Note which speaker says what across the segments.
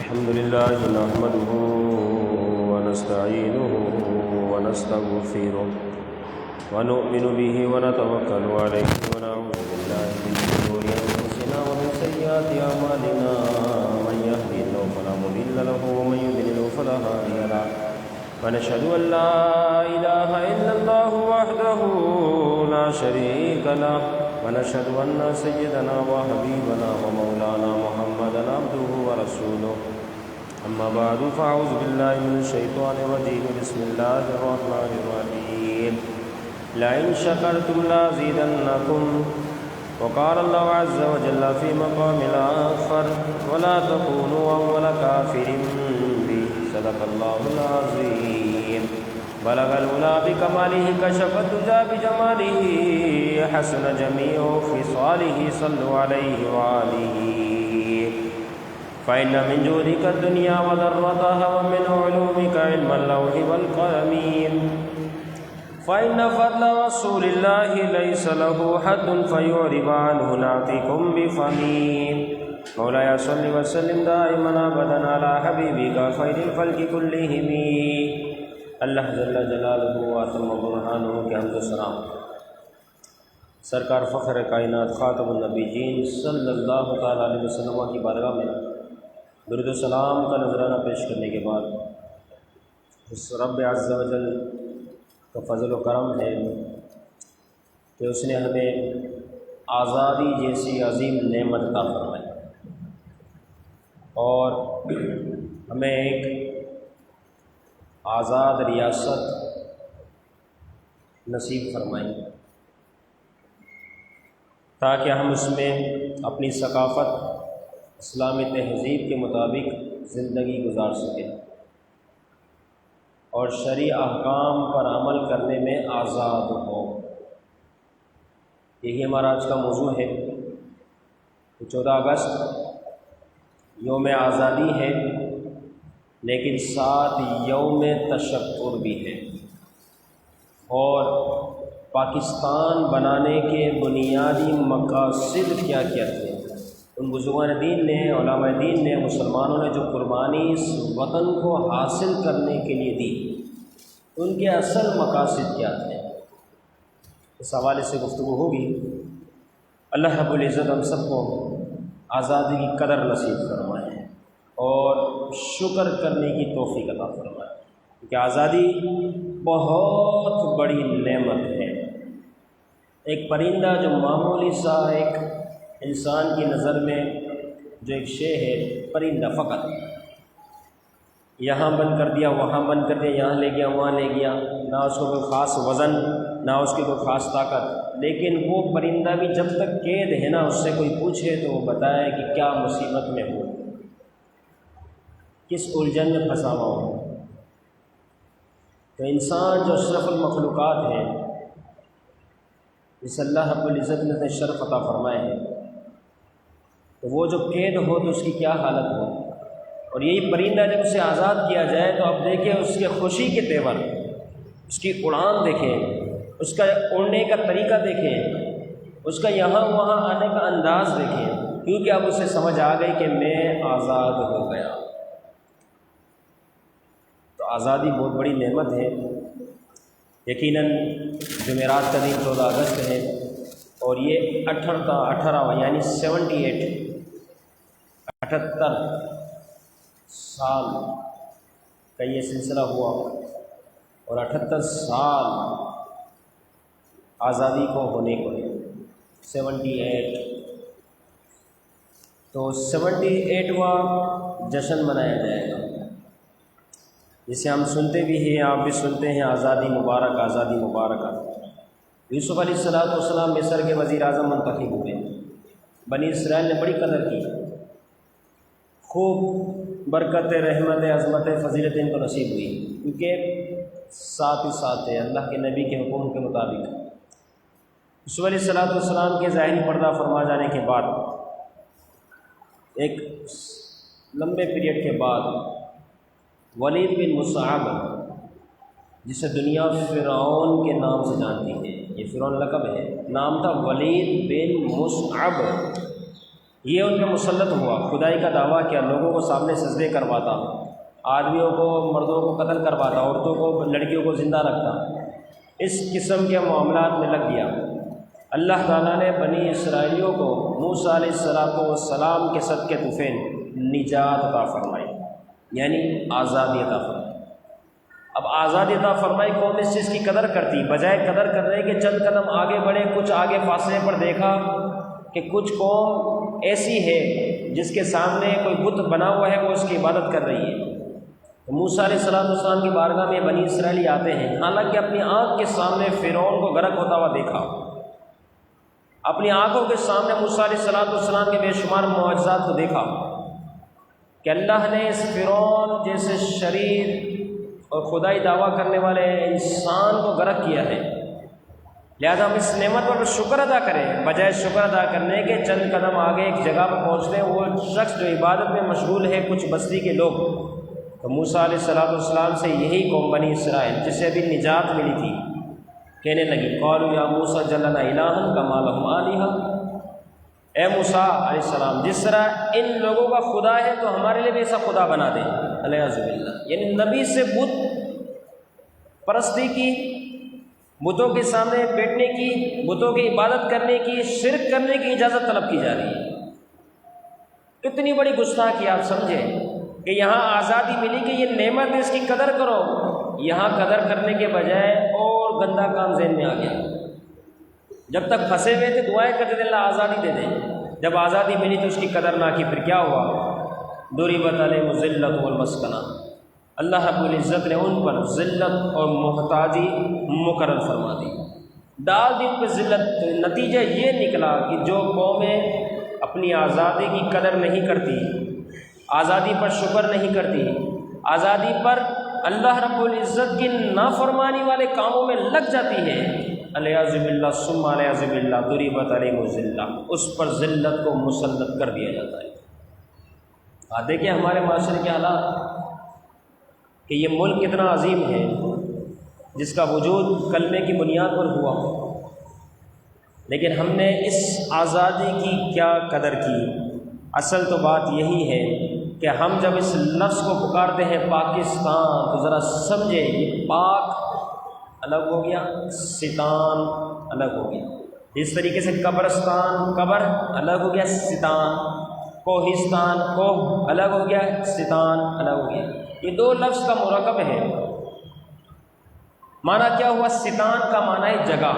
Speaker 1: الحمد لله نحمده ونستعينه ونستغفره ونؤمن به ونتوكل عليه ونعوذ بالله من شرور أنفسنا ومن سيئات أعمالنا من يهده الله فلا مضل له ومن يضلل فلا هادي له ونشهد أن لا إله إلا الله وحده لا شريك له ونشهد أن سيدنا وحبيبنا ومولانا محمدا عبده ورسوله أما بعد فأعوذ بالله من الشيطان الرجيم بسم الله الرحمن الرحيم لئن شكرتم لأزيدنكم وقال الله عز وجل في مقام آخر ولا تكونوا أول كافر به صدق الله العظيم بلغ العلا بكماله كشف الدجى بجماله حسن جميع خصاله صلوا عليه وآله فإن من جودك الدنيا وذرتها ومن علومك علم اللوح والقلم فإن فضل رسول الله ليس له حد فيعرب عنه نعتكم بفمين مولاي صل وسلم دائما ابدا على حبيبك خير الخلق كلهم اللہ جل جلالہ واتم برہانہ کے حمد و سلام سرکار فخر کائنات خاتم النبیین صلی اللہ تعالیٰ علیہ وسلم کی بارگاہ میں درود و سلام کا نذرانہ پیش کرنے کے بعد اس رب عز و جل کا فضل و کرم ہے کہ اس نے ہمیں آزادی جیسی عظیم نعمت عطا فرمائی اور ہمیں ایک آزاد ریاست نصیب فرمائی تاکہ ہم اس میں اپنی ثقافت اسلامی تہذیب کے مطابق زندگی گزار سکیں اور شرعی احکام پر عمل کرنے میں آزاد ہوں۔ یہی ہمارا آج کا موضوع ہے۔ 14 اگست یوم آزادی ہے، لیکن ساتھ یوم تشکر بھی ہے، اور پاکستان بنانے کے بنیادی مقاصد کیا کیا تھے؟ ان بزرگان دین نے، علماء دین نے، مسلمانوں نے جو قربانی اس وطن کو حاصل کرنے کے لیے دی، ان کے اصل مقاصد کیا تھے؟ اس حوالے سے گفتگو ہوگی۔ اللہ رب العزت ہم سب کو آزادی کی قدر نصیب فرمائے اور شکر کرنے کی توفیق عطا فرمائے، کیونکہ آزادی بہت بڑی نعمت ہے۔ ایک پرندہ جو معمولی سا ایک انسان کی نظر میں جو ایک شے ہے، پرندہ فقط یہاں بند کر دیا، وہاں بند کر دیا، یہاں لے گیا، وہاں لے گیا، نہ اس کو کوئی خاص وزن، نہ اس کی کوئی خاص طاقت، لیکن وہ پرندہ بھی جب تک قید ہے نا، اس سے کوئی پوچھے تو وہ بتائے کہ کیا مصیبت میں ہو، کس الجھن میں پھنسا ہوا ہو۔ تو انسان جو اشرف المخلوقات ہے، جس اللہ رب العزت نے شرف عطا فرمائے ہیں، تو وہ جو قید ہو تو اس کی کیا حالت ہو، اور یہی پرندہ جب اسے آزاد کیا جائے تو اب دیکھیں اس کے خوشی کے تیور، اس کی اڑان دیکھیں، اس کا اڑنے کا طریقہ دیکھیں، اس کا یہاں وہاں آنے کا انداز دیکھیں، کیونکہ اب اسے سمجھ آ گئی کہ میں آزاد ہو گیا۔ آزادی بہت بڑی نعمت ہے۔ یقیناً جمعرات کا دن 14 اگست ہے، اور یہ 18 یعنی 78 سال کا یہ سلسلہ ہوا، اور 78 سال آزادی کو ہونے کو ہے۔ 78 تو 78واں جشن منایا جائے گا، جسے ہم سنتے بھی ہیں، آپ بھی سنتے ہیں، آزادی مبارک، آزادی مبارک۔ یوسف علیہ السلام مصر کے وزیر اعظم منتخب ہوئے، بنی اسرائیل نے بڑی قدر کی، خوب برکت، رحمت، عظمت، فضیلت ان کو نصیب ہوئی، کیونکہ ساتھ ہی ساتھ ہے اللہ کے نبی کے حکم کے مطابق۔ یوسف علیہ السلام کے ظاہری پردہ فرما جانے کے بعد ایک لمبے پیریڈ کے بعد ولید بن مصعب، جسے دنیا فرعون کے نام سے جانتی ہے، یہ فرعون لقب ہے، نام تھا ولید بن مصعب، یہ ان پہ مسلط ہوا، خدائی کا دعویٰ کیا، لوگوں کو سامنے سجدے کرواتا، آدمیوں کو مردوں کو قتل کرواتا، عورتوں کو لڑکیوں کو زندہ رکھتا، اس قسم کے معاملات میں لگ گیا۔ اللہ تعالیٰ نے بنی اسرائیلیوں کو موسیٰ علیہ السلام کے صدقے طفیل نجات عطا فرمائی، یعنی آزادی عطا فرمائی۔ اب آزادی عطا فرمائی، قوم اس چیز کی قدر کرتی، بجائے قدر کرنے کے چند قدم آگے بڑھے، کچھ آگے فاصلے پر دیکھا کہ کچھ قوم ایسی ہے جس کے سامنے کوئی بت بنا ہوا ہے، وہ اس کی عبادت کر رہی ہے۔ تو موسیٰ علیہ السلام کی بارگاہ میں بنی اسرائیلی آتے ہیں، حالانکہ اپنی آنکھ کے سامنے فرعون کو غرق ہوتا ہوا دیکھا، اپنی آنکھوں کے سامنے موسیٰ علیہ السلام کے بے شمار معجزات کو دیکھا کہ اللہ نے اس فرعون جیسے شریر اور خدائی دعویٰ کرنے والے انسان کو غرق کیا ہے، لہذا ہم اس نعمت پر شکر ادا کریں۔ بجائے شکر ادا کرنے کے چند قدم آگے ایک جگہ پر پہنچتے ہیں، وہ شخص جو عبادت میں مشغول ہے، کچھ بستی کے لوگ۔ تو موسیٰ علیہ السلام سے یہی قوم بنی اسرائیل جسے ابھی نجات ملی تھی کہنے لگی، قالوا یا موسیٰ اجعل لنا الہا کما لہم آلہہ، اے موسیٰ علیہ السلام، جس طرح ان لوگوں کا خدا ہے تو ہمارے لیے بھی ایسا خدا بنا دے، علیہ باللہ، یعنی نبی سے بت پرستی کی، بتوں کے سامنے بیٹھنے کی، بتوں کی عبادت کرنے کی، شرک کرنے کی اجازت طلب کی جا رہی ہے۔ کتنی بڑی گستاخی آپ سمجھیں کہ یہاں آزادی ملی کہ یہ نعمت ہے، اس کی قدر کرو، یہاں قدر کرنے کے بجائے اور گندا کام ذہن میں آ گیا۔ جب تک پھنسے ہوئے تھے دعائیں کرتے تھے اللہ آزادی دے دیں، جب آزادی ملی تو اس کی قدر نہ کی، پھر کیا ہوا؟ ضربت علیہم الذلۃ والمسکنہ، اللہ رب العزت نے ان پر ذلت اور محتاجی مقرر فرما دی، ڈال دی ان پہ ذلت۔ تو نتیجہ یہ نکلا کہ جو قومیں اپنی آزادی کی قدر نہیں کرتی، آزادی پر شکر نہیں کرتی، آزادی پر اللہ رب العزت کی نافرمانی والے کاموں میں لگ جاتی ہے، الیاذ باللہ ثم الیاذ باللہ ضربت علیہم الذلۃ، اس پر ذلت کو مسلط کر دیا جاتا ہے۔ دیکھیں ہمارے معاشرے کے حالات کہ یہ ملک کتنا عظیم ہے، جس کا وجود کلمے کی بنیاد پر ہوا، لیکن ہم نے اس آزادی کی کیا قدر کی؟ اصل تو بات یہی ہے کہ ہم جب اس لفظ کو پکارتے ہیں پاکستان، تو ذرا سمجھے یہ پاک الگ ہو گیا، ستان الگ ہو گیا، اس طریقے سے قبرستان قبر الگ ہو گیا، ستان، کوہستان کوہ الگ ہو گیا، ستان الگ ہو گیا، یہ دو لفظ کا مرکب ہے۔ معنی کیا ہوا؟ ستان کا معنی ہے جگہ۔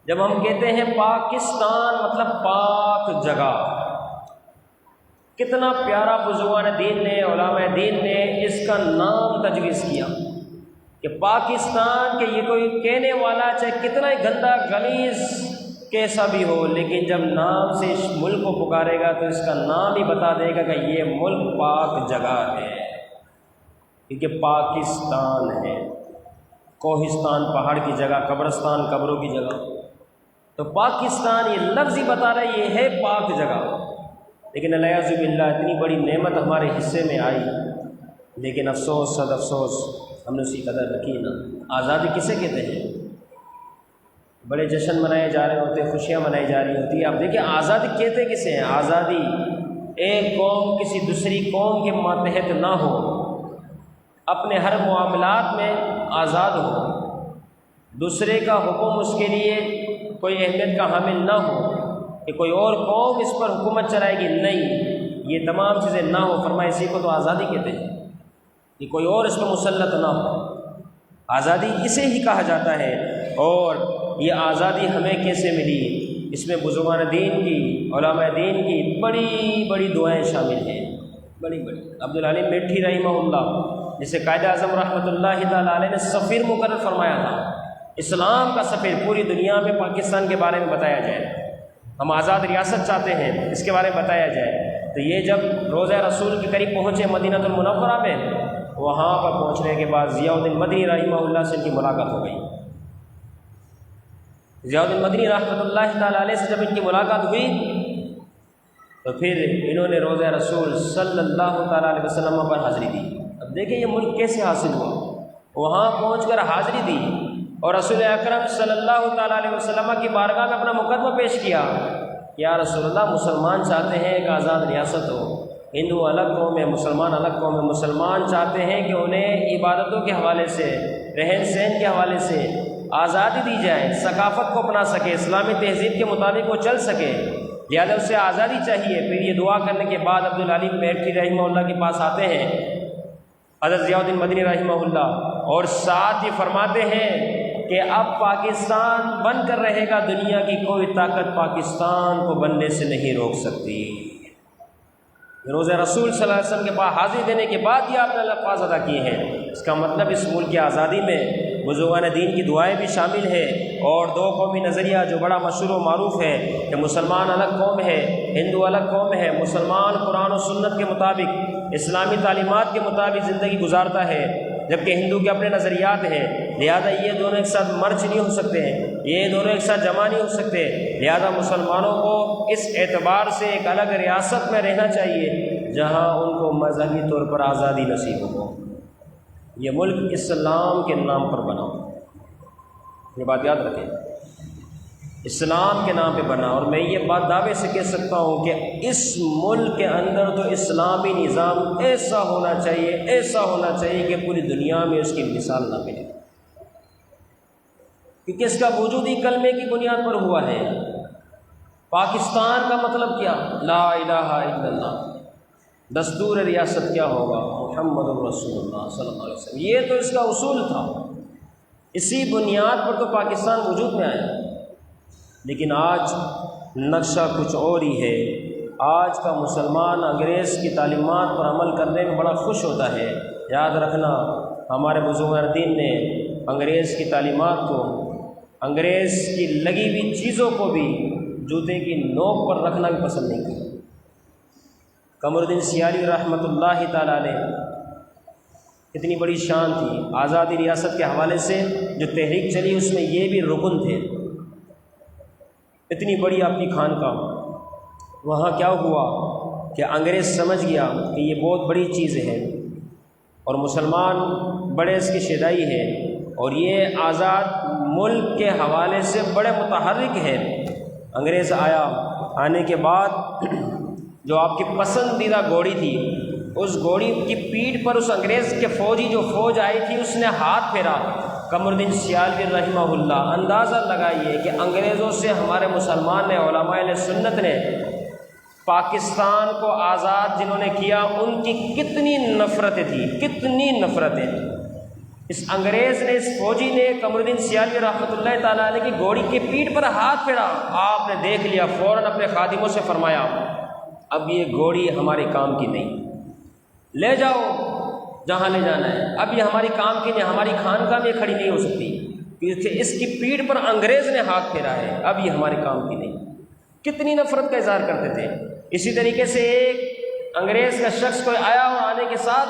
Speaker 1: جب ہم کہتے ہیں پاکستان مطلب پاک جگہ، کتنا پیارا بزرگان دین نے، علماء دین نے اس کا نام تجویز کیا کہ پاکستان، کہ یہ کوئی کہنے والا چاہے کتنا ہی گندا غلیظ کیسا بھی ہو، لیکن جب نام سے اس ملک کو پکارے گا تو اس کا نام ہی بتا دے گا کہ یہ ملک پاک جگہ ہے، کیونکہ پاکستان ہے۔ کوہستان پہاڑ کی جگہ، قبرستان قبروں کی جگہ، تو پاکستان یہ لفظ ہی بتا رہا ہے یہ ہے پاک جگہ۔ لیکن الیاذ باللہ اتنی بڑی نعمت ہمارے حصے میں آئی، لیکن افسوس صد افسوس ہم نے اسی قدر رکھی نہ۔ آزادی کسے کہتے ہیں؟ بڑے جشن منائے جا رہے ہوتے، خوشیاں منائی جا رہی ہوتی ہے۔ اب دیکھیں آزادی کہتے کسے ہیں؟ آزادی ایک قوم کسی دوسری قوم کے ماتحت نہ ہو، اپنے ہر معاملات میں آزاد ہو، دوسرے کا حکم اس کے لیے کوئی اہمیت کا حامل نہ ہو کہ کوئی اور قوم اس پر حکومت چلائے گی، نہیں، یہ تمام چیزیں نہ ہو، فرمایا اسی کو تو آزادی کہتے ہیں کہ کوئی اور اس پر مسلط نہ ہو۔ آزادی اسے ہی کہا جاتا ہے۔ اور یہ آزادی ہمیں کیسے ملی؟ اس میں بزرگان دین کی، علماء دین کی بڑی بڑی دعائیں شامل ہیں، بڑی بڑی۔ عبدالعلیم میٹھی رحمہ اللہ، جسے قائد اعظم رحمۃ اللہ تعالیٰ علیہ نے سفیر مقرر فرمایا تھا، اسلام کا سفیر، پوری دنیا میں پاکستان کے بارے میں بتایا جائے، ہم آزاد ریاست چاہتے ہیں، اس کے بارے میں بتایا جائے۔ تو یہ جب روضہ رسول کے قریب پہنچے مدینہ المنورہ میں، وہاں پر پہنچنے کے بعد ضیاء الدین مدنی رحمہ اللہ سے ان کی ملاقات ہو گئی۔ ضیاء الدین مدنی رحمۃ اللہ تعالیٰ علیہ سے جب ان کی ملاقات ہوئی تو پھر انہوں نے روضہ رسول صلی اللہ تعالیٰ علیہ وسلم پر حاضری دی۔ اب دیکھیں یہ ملک کیسے حاصل ہوا، وہاں پہنچ کر حاضری دی اور رسول اکرم صلی اللہ تعالیٰ علیہ وسلم کی بارگاہ میں اپنا مقدمہ پیش کیا کہ یا رسول اللہ مسلمان چاہتے ہیں ایک آزاد ریاست ہو، ہندو الگ قوم ہے، مسلمان الگ قوم ہے، مسلمان چاہتے ہیں کہ انہیں عبادتوں کے حوالے سے، رہن سہن کے حوالے سے آزادی دی جائے، ثقافت کو اپنا سکے، اسلامی تہذیب کے مطابق وہ چل سکے، لہٰذا اسے آزادی چاہیے۔ پھر یہ دعا کرنے کے بعد عبدالعلی میٹھی رحمہ اللہ کے پاس آتے ہیں حضرت ضیاء الدین مدنی رحمہ اللہ، اور ساتھ ہی فرماتے ہیں کہ اب پاکستان بن کر رہے گا، دنیا کی کوئی طاقت پاکستان کو بننے سے نہیں روک سکتی۔ روز رسول صلی اللہ علیہ وسلم کے پاس حاضری دینے کے بعد یہ آپ نے الفاظ ادا کیے ہیں۔ اس کا مطلب اس ملک کی آزادی میں بزرگان دین کی دعائیں بھی شامل ہیں، اور دو قومی نظریہ جو بڑا مشہور و معروف ہے کہ مسلمان الگ قوم ہے، ہندو الگ قوم ہے، مسلمان قرآن و سنت کے مطابق، اسلامی تعلیمات کے مطابق زندگی گزارتا ہے، جبکہ ہندو کے اپنے نظریات ہیں، لہذا یہ دونوں ایک ساتھ مرج نہیں ہو سکتے ہیں، یہ دونوں ایک ساتھ جمع نہیں ہو سکتے، لہذا مسلمانوں کو اس اعتبار سے ایک الگ ریاست میں رہنا چاہیے جہاں ان کو مذہبی طور پر آزادی نصیب ہو۔ یہ ملک اسلام کے نام پر بنا، یہ بات یاد رکھیں، اسلام کے نام پہ بنا، اور میں یہ بات دعوے سے کہہ سکتا ہوں کہ اس ملک کے اندر تو اسلامی نظام ایسا ہونا چاہیے کہ پوری دنیا میں اس کی مثال نہ ملے، کیونکہ اس کا وجود ہی کلمے کی بنیاد پر ہوا ہے۔ پاکستان کا مطلب کیا؟ لا الہ الا اللہ۔ دستور ریاست کیا ہوگا؟ محمد رسول اللہ صلی اللہ علیہ وسلم۔ یہ تو اس کا اصول تھا، اسی بنیاد پر تو پاکستان وجود میں آیا، لیکن آج نقشہ کچھ اور ہی ہے۔ آج کا مسلمان انگریز کی تعلیمات پر عمل کرنے میں بڑا خوش ہوتا ہے۔ یاد رکھنا، ہمارے بزرگان دین نے انگریز کی تعلیمات کو، انگریز کی لگی ہوئی چیزوں کو بھی جوتے کی نوک پر رکھنا بھی پسند نہیں کیا۔ قمر الدین سیالی رحمۃ اللہ تعالیٰ علیہ، اتنی بڑی شان تھی آزادی ریاست کے حوالے سے، جو تحریک چلی اس میں یہ بھی رکن تھے، اتنی بڑی آپ کی خانقاہ، وہاں کیا ہوا کہ انگریز سمجھ گیا کہ یہ بہت بڑی چیز ہے اور مسلمان بڑے اس کی شیدائی ہے، اور یہ آزاد ملک کے حوالے سے بڑے متحرک ہے۔ انگریز آیا، آنے کے بعد جو آپ کی پسندیدہ گھوڑی تھی، اس گھوڑی کی پیٹھ پر اس انگریز کے فوجی جو فوج آئی تھی اس نے ہاتھ پھیرا۔ قمر الدین سیالوی رحمہ اللہ، اندازہ لگائیے کہ انگریزوں سے ہمارے مسلمان نے، علماء اہل سنت نے، پاکستان کو آزاد جنہوں نے کیا ان کی کتنی نفرتیں تھیں، کتنی نفرتیں۔ اس انگریز نے، اس فوجی نے قمر الدین سیالوی رحمۃ اللہ تعالیٰ علیہ کی گھوڑی کی پیٹھ پر ہاتھ پھیرا۔ آپ نے دیکھ لیا، فوراً اپنے خادموں سے فرمایا اب یہ گھوڑی ہمارے کام کی نہیں، لے جاؤ جہاں لے جانا ہے، اب یہ ہماری کام کی نہیں، ہماری خانقاہ میں کھڑی نہیں ہو سکتی، کیونکہ اس کی پیٹھ پر انگریز نے ہاتھ پھیرا ہے، اب یہ ہمارے کام کی نہیں۔ کتنی نفرت کا اظہار کرتے تھے۔ اسی طریقے سے ایک انگریز کا شخص کوئی آیا اور آنے کے ساتھ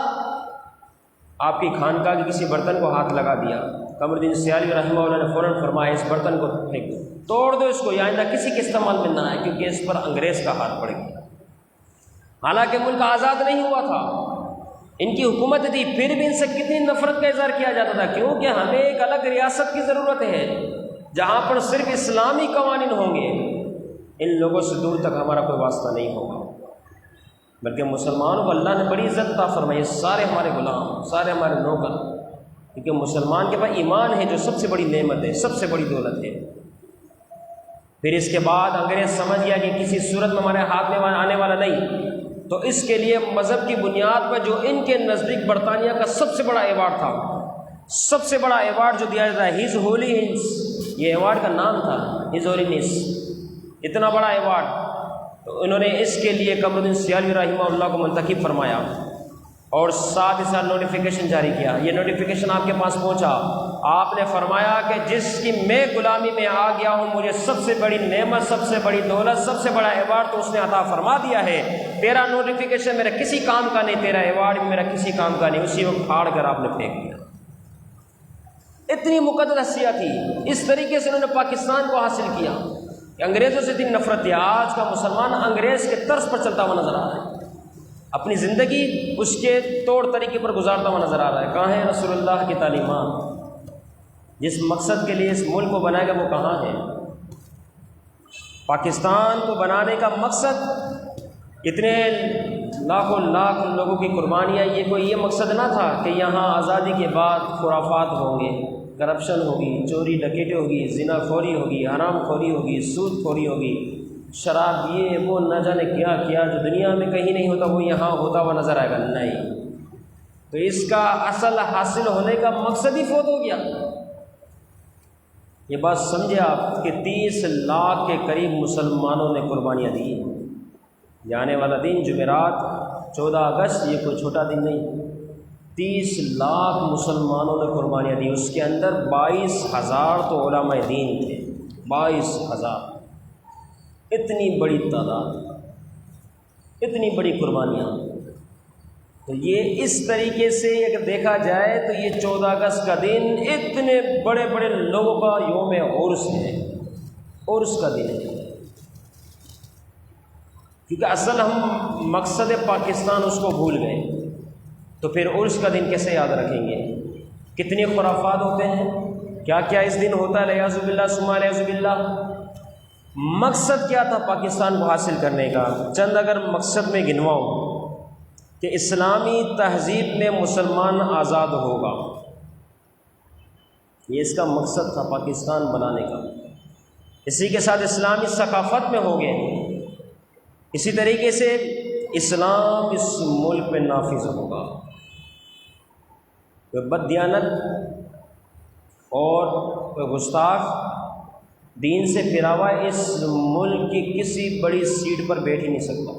Speaker 1: آپ کی خانقاہ کے کسی برتن کو ہاتھ لگا دیا، قمر الدین سیالوی رحمہ اللہ نے فوراً فرمایا اس برتن کو پھینک دو، توڑ دو اس کو، یا آئندہ کسی کے استعمال میں نہ آئے، کیونکہ اس پر انگریز کا ہاتھ پڑ گیا۔ حالانکہ ملک آزاد نہیں ہوا تھا، ان کی حکومت تھی، پھر بھی ان سے کتنی نفرت کا اظہار کیا جاتا تھا، کیونکہ ہمیں ایک الگ ریاست کی ضرورت ہے جہاں پر صرف اسلامی قوانین ہوں گے۔ ان لوگوں سے دور تک ہمارا کوئی واسطہ نہیں ہوگا، بلکہ مسلمانوں کو اللہ نے بڑی عزت عطا فرمائی، سارے ہمارے غلام، سارے ہمارے نوکر، کیونکہ مسلمان کے پاس ایمان ہے جو سب سے بڑی نعمت ہے، سب سے بڑی دولت ہے۔ پھر اس کے بعد انگریز سمجھ گیا کہ کسی صورت میں ہمارے ہاتھ میں آنے والا نہیں، تو اس کے لیے مذہب کی بنیاد پر جو ان کے نزدیک برطانیہ کا سب سے بڑا ایوارڈ تھا، سب سے بڑا ایوارڈ جو دیا جاتا ہے، ہز ہولی ہنس، یہ ایوارڈ کا نام تھا، ہز ہولی ہنس، اتنا بڑا ایوارڈ، تو انہوں نے اس کے لیے قمر الدین سیالوی رحمہ اللہ کو منتخب فرمایا، اور ساتھ ہی ساتھ نوٹیفیکیشن جاری کیا۔ یہ نوٹیفیکیشن آپ کے پاس پہنچا، آپ نے فرمایا کہ جس کی میں غلامی میں آ گیا ہوں، مجھے سب سے بڑی نعمت، سب سے بڑی دولت، سب سے بڑا ایوارڈ تو اس نے عطا فرما دیا ہے، تیرا نوٹیفیکیشن میرا کسی کام کا نہیں، تیرا ایوارڈ بھی میرا کسی کام کا نہیں۔ اسی وقت پھاڑ کر آپ نے پھینک دیا۔ اتنی مقدس حیثیت تھی، اس طریقے سے انہوں نے پاکستان کو حاصل کیا کہ انگریزوں سے اتنی نفرت تھی۔ آج کا مسلمان انگریز کے طرز پر چلتا ہوا نظر آ رہا ہے، اپنی زندگی اس کے طور طریقے پر گزارتا ہوا نظر آ رہا ہے۔ کہاں ہے رسول اللہ کی تعلیمات؟ جس مقصد کے لیے اس ملک کو بنائے گا وہ کہاں ہے؟ پاکستان کو بنانے کا مقصد اتنے لاکھوں لاکھ لوگوں کی قربانیاں، یہ مقصد نہ تھا کہ یہاں آزادی کے بعد خرافات ہوں گے، کرپشن ہوگی، چوری ڈکیٹی ہوگی، زنا خوری ہوگی، حرام خوری ہوگی، سود خوری ہوگی، شراب یہ وہ نہ جانے کیا کیا جو دنیا میں کہیں نہیں ہوتا وہ یہاں ہوتا ہوا نظر آئے گا، نہیں۔ تو اس کا اصل حاصل ہونے کا مقصد ہی فوت ہو گیا۔ یہ بات سمجھے آپ کہ 30 لاکھ کے قریب مسلمانوں نے قربانیاں دی۔ یہ آنے والا دن جمعرات 14 اگست یہ کوئی چھوٹا دن نہیں، 30 لاکھ مسلمانوں نے قربانیاں دی۔ اس کے اندر 22,000 تو علماء دین تھے، 22,000، اتنی بڑی تعداد، اتنی بڑی قربانیاں۔ تو یہ اس طریقے سے اگر دیکھا جائے تو یہ 14 اگست کا دن اتنے بڑے بڑے لوگوں کا یوم عرس ہے، عرس کا دن ہے، کیونکہ اصل ہم مقصد پاکستان اس کو بھول گئے، تو پھر عرس کا دن کیسے یاد رکھیں گے؟ کتنے خرافات ہوتے ہیں، کیا کیا اس دن ہوتا ہے، الیاذ باللہ ثم الیاذ باللہ۔ مقصد کیا تھا پاکستان کو حاصل کرنے کا؟ چند اگر مقصد میں گنواؤں کہ اسلامی تہذیب میں مسلمان آزاد ہوگا، یہ اس کا مقصد تھا پاکستان بنانے کا۔ اسی کے ساتھ اسلامی ثقافت میں ہو گئے، اسی طریقے سے اسلام اس ملک میں نافذ ہوگا۔ کوئی بددیانت اور کوئی گستاخ دین سے پھرا ہوا اس ملک کی کسی بڑی سیٹ پر بیٹھ ہی نہیں سکتا،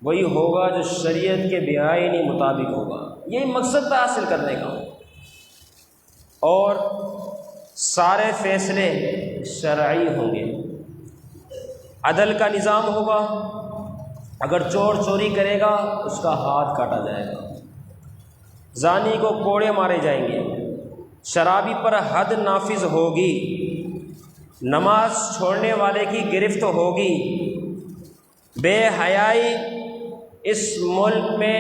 Speaker 1: وہی ہوگا جو شریعت کے بیائی مطابق ہوگا۔ یہی مقصد تھا حاصل کرنے کا، اور سارے فیصلے شرعی ہوں گے، عدل کا نظام ہوگا، اگر چور چوری کرے گا اس کا ہاتھ کاٹا جائے گا، زانی کو کوڑے مارے جائیں گے، شرابی پر حد نافذ ہوگی، نماز چھوڑنے والے کی گرفت ہوگی، بے حیائی اس ملک میں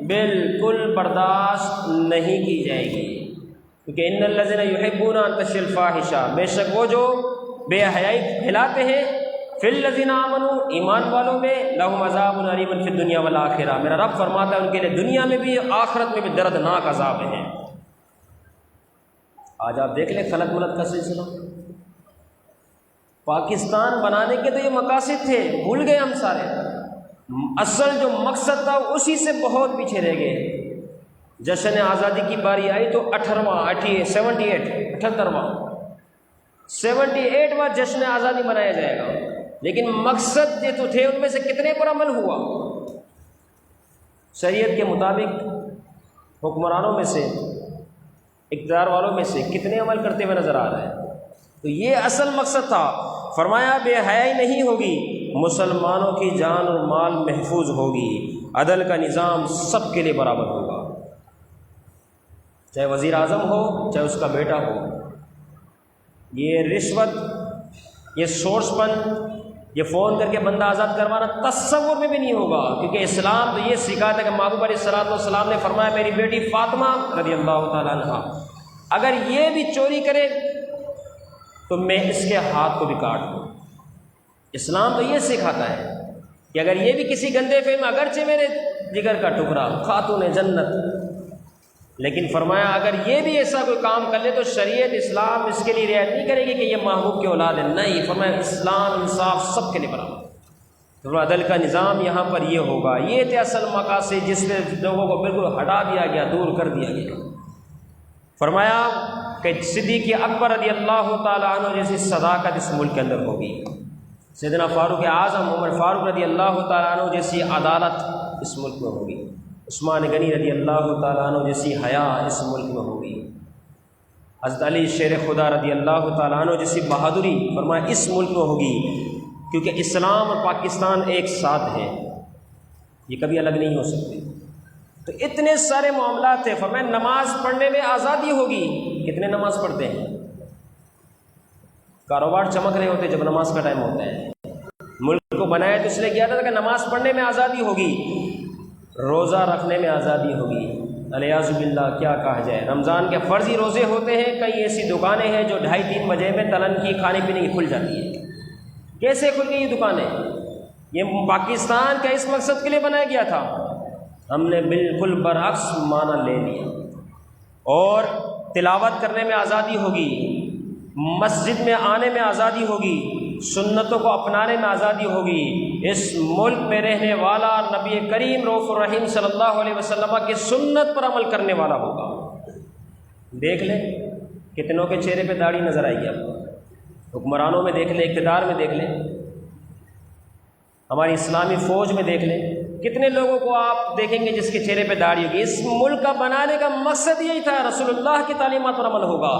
Speaker 1: بالکل برداشت نہیں کی جائے گی، کیونکہ ان الذین یحبون ان تشیع الفاحشہ، بے شک وہ جو بے حیائی پھیلاتے ہیں، فی الذین آمنوا، ایمان والوں میں، لہم عذاب علیم فی الدنیا والآخرہ، میرا رب فرماتا ہے ان کے لیے دنیا میں بھی آخرت میں بھی دردناک عذاب ہے۔ آج آپ دیکھ لیں خلط ملت کا سلسلہ، پاکستان بنانے کے تو یہ مقاصد تھے، بھول گئے ہم سارے، اصل جو مقصد تھا اسی سے بہت پیچھے رہ گئے۔ جشن آزادی کی باری آئی تو 78واں جشن آزادی منایا جائے گا، لیکن مقصد جو تو تھے ان میں سے کتنے پر عمل ہوا؟ شریعت کے مطابق حکمرانوں میں سے، اقتدار والوں میں سے کتنے عمل کرتے ہوئے نظر آ رہے ہیں؟ تو یہ اصل مقصد تھا۔ فرمایا بے حیائی نہیں ہوگی، مسلمانوں کی جان اور مال محفوظ ہوگی، عدل کا نظام سب کے لیے برابر ہوگا، چاہے وزیر اعظم ہو چاہے اس کا بیٹا ہو۔ یہ رشوت، یہ سورس پن، یہ فون کر کے بندہ آزاد کروانا تصور میں بھی نہیں ہوگا، کیونکہ اسلام تو یہ سکھاتا ہے کہ محبوب علیہ الصلوۃ والسلام نے فرمایا میری بیٹی فاطمہ رضی اللہ تعالیٰ عنہا اگر یہ بھی چوری کرے تو میں اس کے ہاتھ کو بھی کاٹ دوں۔ اسلام تو یہ سکھاتا ہے کہ اگر یہ بھی کسی گندے فعل میں، اگرچہ میرے جگر کا ٹکڑا، خاتون جنت، لیکن فرمایا اگر یہ بھی ایسا کوئی کام کر لے تو شریعت اسلام اس کے لیے رعایت نہیں کرے گی کہ یہ محبوب کی اولاد ہے، نہیں، فرمایا اسلام انصاف سب کے لیے برابر۔ تو عدل کا نظام یہاں پر یہ ہوگا، یہ تھے اصل مقاصد جس میں لوگوں کو بالکل ہٹا دیا گیا، دور کر دیا گیا۔ فرمایا کہ صدیق اکبر رضی اللہ تعالیٰ عنہ جیسی صداقت اس ملک کے اندر ہوگی، سیدنا فاروق اعظم عمر فاروق رضی اللہ تعالیٰ عنہ جیسی عدالت اس ملک میں ہوگی، عثمان غنی رضی اللہ تعالیٰ عنہ جیسی حیا اس ملک میں ہوگی، حضرت علی شیر خدا رضی اللہ تعالیٰ عنہ جیسی بہادری فرمایا اس ملک میں ہوگی، کیونکہ اسلام اور پاکستان ایک ساتھ ہیں، یہ کبھی الگ نہیں ہو سکتے۔ تو اتنے سارے معاملات ہیں، فرمایا نماز پڑھنے میں آزادی ہوگی، کتنے نماز پڑھتے ہیں؟ کاروبار چمک رہے ہوتے جب نماز کا ٹائم ہوتا ہے۔ ملک کو بنایا تو اس لیے کیا تھا کہ نماز پڑھنے میں آزادی ہوگی، روزہ رکھنے میں آزادی ہوگی، الیاذ باللہ کیا کہا جائے۔ رمضان کے فرضی روزے ہوتے ہیں، کئی ایسی دکانیں ہیں جو 2:30-3 بجے میں تلن کی کھانے پینے کی کھل جاتی ہے، کیسے کھل گئی یہ دکانیں؟ یہ پاکستان کا اس مقصد کے لیے بنایا گیا تھا، ہم نے بالکل برعکس معنی لے لیا۔ اور تلاوت کرنے میں آزادی ہوگی، مسجد میں آنے میں آزادی ہوگی، سنتوں کو اپنانے میں آزادی ہوگی۔ اس ملک میں رہنے والا نبی کریم رؤوف الرحیم صلی اللہ علیہ وسلم کی سنت پر عمل کرنے والا ہوگا۔ دیکھ لیں کتنوں کے چہرے پہ داڑھی نظر آئے گی آپ کو، حکمرانوں میں دیکھ لیں، اقتدار میں دیکھ لیں، ہماری اسلامی فوج میں دیکھ لیں، کتنے لوگوں کو آپ دیکھیں گے جس کے چہرے پہ داڑھی ہوگی۔ اس ملک کا بنانے کا مقصد یہی تھا، رسول اللہ کی تعلیمات پر عمل ہوگا،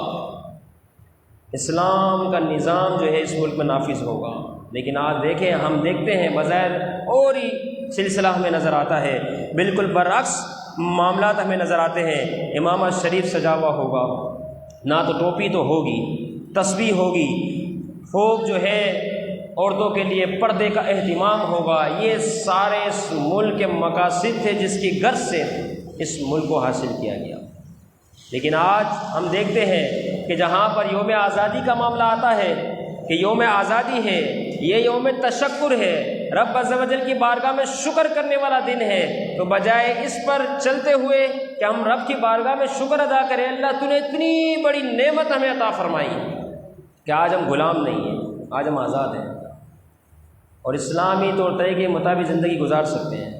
Speaker 1: اسلام کا نظام جو ہے اس ملک میں نافذ ہوگا۔ لیکن آج دیکھیں، ہم دیکھتے ہیں بظاہر اور ہی سلسلہ ہمیں نظر آتا ہے، بالکل برعکس معاملات ہمیں نظر آتے ہیں۔ امامہ شریف سجا ہوا ہوگا، نہ تو ٹوپی تو ہوگی، تسبیح ہوگی، خوب جو ہے عورتوں کے لیے پردے کا اہتمام ہوگا۔ یہ سارے اس ملک کے مقاصد تھے جس کی غرض سے اس ملک کو حاصل کیا گیا۔ لیکن آج ہم دیکھتے ہیں کہ جہاں پر یوم آزادی کا معاملہ آتا ہے کہ یوم آزادی ہے، یہ یوم تشکر ہے، رب عز و جل کی بارگاہ میں شکر کرنے والا دن ہے، تو بجائے اس پر چلتے ہوئے کہ ہم رب کی بارگاہ میں شکر ادا کریں، اللہ تو نے اتنی بڑی نعمت ہمیں عطا فرمائی کہ آج ہم غلام نہیں ہیں، آج ہم آزاد ہیں اور اسلامی طور طریقے کے مطابق زندگی گزار سکتے ہیں،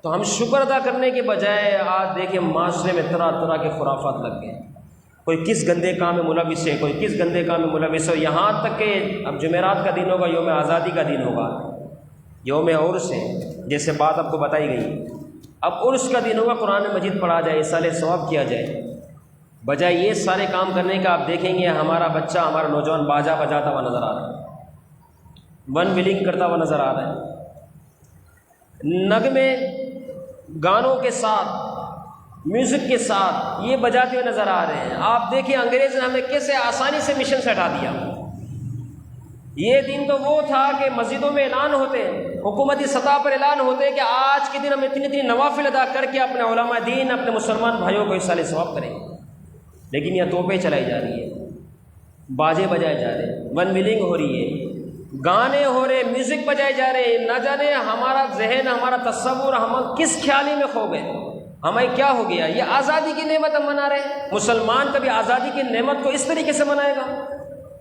Speaker 1: تو ہم شکر ادا کرنے کے بجائے آج دیکھیں معاشرے میں طرح طرح کے خرافات لگ گئے، کوئی کس گندے کام میں ملوث ہے، کوئی کس گندے کام میں ملوث ہے، یہاں تک کہ اب جمعرات کا دن ہوگا، یوم آزادی کا دن ہوگا، یوم عرس ہے، جیسے بات آپ کو بتائی گئی، اب عرس کا دن ہوگا، قرآن مجید پڑھا جائے، اصالہ ثواب کیا جائے، بجائے یہ سارے کام کرنے کا آپ دیکھیں گے ہمارا بچہ، ہمارا نوجوان باجا بجاتا ہوا نظر آ رہا ہے، ون ویلنگ کرتا ہوا نظر آ رہا ہے، نغمے گانوں کے ساتھ، میوزک کے ساتھ یہ بجاتے ہوئے نظر آ رہے ہیں۔ آپ دیکھیں انگریز نے ہمیں کیسے آسانی سے مشن سے ہٹا دیا۔ یہ دن تو وہ تھا کہ مسجدوں میں اعلان ہوتے، حکومتی سطح پر اعلان ہوتے کہ آج کے دن ہم اتنی نوافل ادا کر کے اپنے علماء دین، اپنے مسلمان بھائیوں کو اصالہ ثواب کریں، لیکن یہ توپیں چلائی جا رہی ہے، باجے بجائے جا رہے ہیں، ون ویلنگ ہو رہی ہے، گانے ہو رہے، میوزک بجائے جا رہے ہیں، نہ جانے ہمارا ذہن، ہمارا تصور ہم کس خیالی میں کھو گئے، ہمیں کیا ہو گیا۔ یہ آزادی کی نعمت ہم منا رہے ہیں، مسلمان کبھی آزادی کی نعمت کو اس طریقے سے منائے گا؟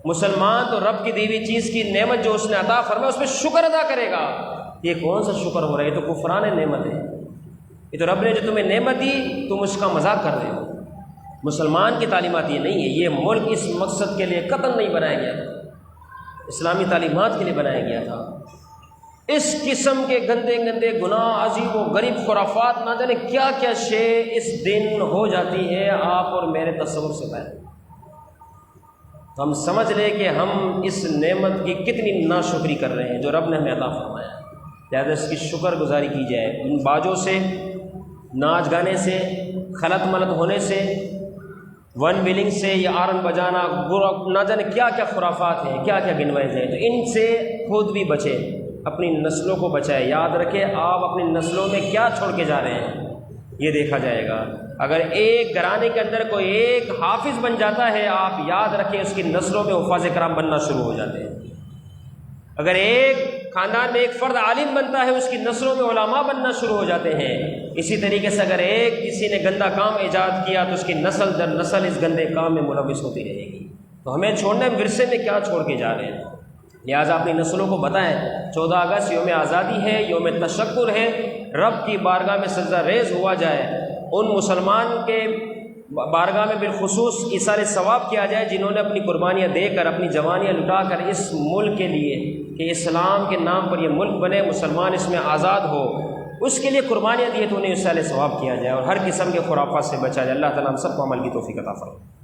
Speaker 1: مسلمان تو رب کی دی ہوئی چیز کی نعمت جو اس نے عطا فرمایا اس پہ شکر ادا کرے گا۔ یہ کون سا شکر ہو رہا ہے؟ یہ تو کفران نعمت ہے، یہ تو رب نے جو تمہیں نعمت دی تم اس کا مذاق کر رہے ہو۔ مسلمان کی تعلیمات یہ نہیں ہے، یہ ملک اس مقصد کے لیے قطعاً نہیں بنایا گیا تھا، اسلامی تعلیمات کے لیے بنایا گیا تھا۔ اس قسم کے گندے گندے گناہ، عجیب و غریب خرافات، نہ جانے کیا کیا شے اس دن ہو جاتی ہے آپ اور میرے تصور سے باہر۔ تو ہم سمجھ لیں کہ ہم اس نعمت کی کتنی ناشکری کر رہے ہیں جو رب نے ہمیں عطا فرمایا، لہٰذا اس کی شکر گزاری کی جائے۔ ان باجوں سے، ناچ گانے سے، خلط ملط ہونے سے، ون ویلنگ سے، یا آرن بجانا، نہ جانے کیا کیا خرافات ہیں، کیا کیا گنوائے جائیں، تو ان سے خود بھی بچیں، اپنی نسلوں کو بچائے۔ یاد رکھیں آپ اپنی نسلوں میں کیا چھوڑ کے جا رہے ہیں، یہ دیکھا جائے گا۔ اگر ایک گھرانے کے اندر کوئی ایک حافظ بن جاتا ہے، آپ یاد رکھیں اس کی نسلوں میں حفاظ کرام بننا شروع ہو جاتے ہیں۔ اگر ایک خاندان میں ایک فرد عالم بنتا ہے، اس کی نسلوں میں علماء بننا شروع ہو جاتے ہیں۔ اسی طریقے سے اگر ایک کسی نے گندا کام ایجاد کیا تو اس کی نسل در نسل اس گندے کام میں ملوث ہوتی رہے گی۔ تو ہمیں چھوڑنے ورثے میں کیا چھوڑ کے جا رہے ہیں، لہٰذا اپنی نسلوں کو بتائیں۔ 14 اگست یوم آزادی ہے، یوم تشکر ہے، رب کی بارگاہ میں سجدہ ریز ہوا جائے، ان مسلمان کے بارگاہ میں بالخصوص ایثار ثواب کیا جائے جنہوں نے اپنی قربانیاں دے کر، اپنی جوانیاں لٹا کر اس ملک کے لیے کہ اسلام کے نام پر یہ ملک بنے، مسلمان اس میں آزاد ہو، اس کے لیے قربانیاں دیے، تو انہیں ایثار ثواب کیا جائے اور ہر قسم کے خرافات سے بچا جائے۔ اللہ تعالیٰ ہم سب کو عمل کی توفیق عطا فرمائے۔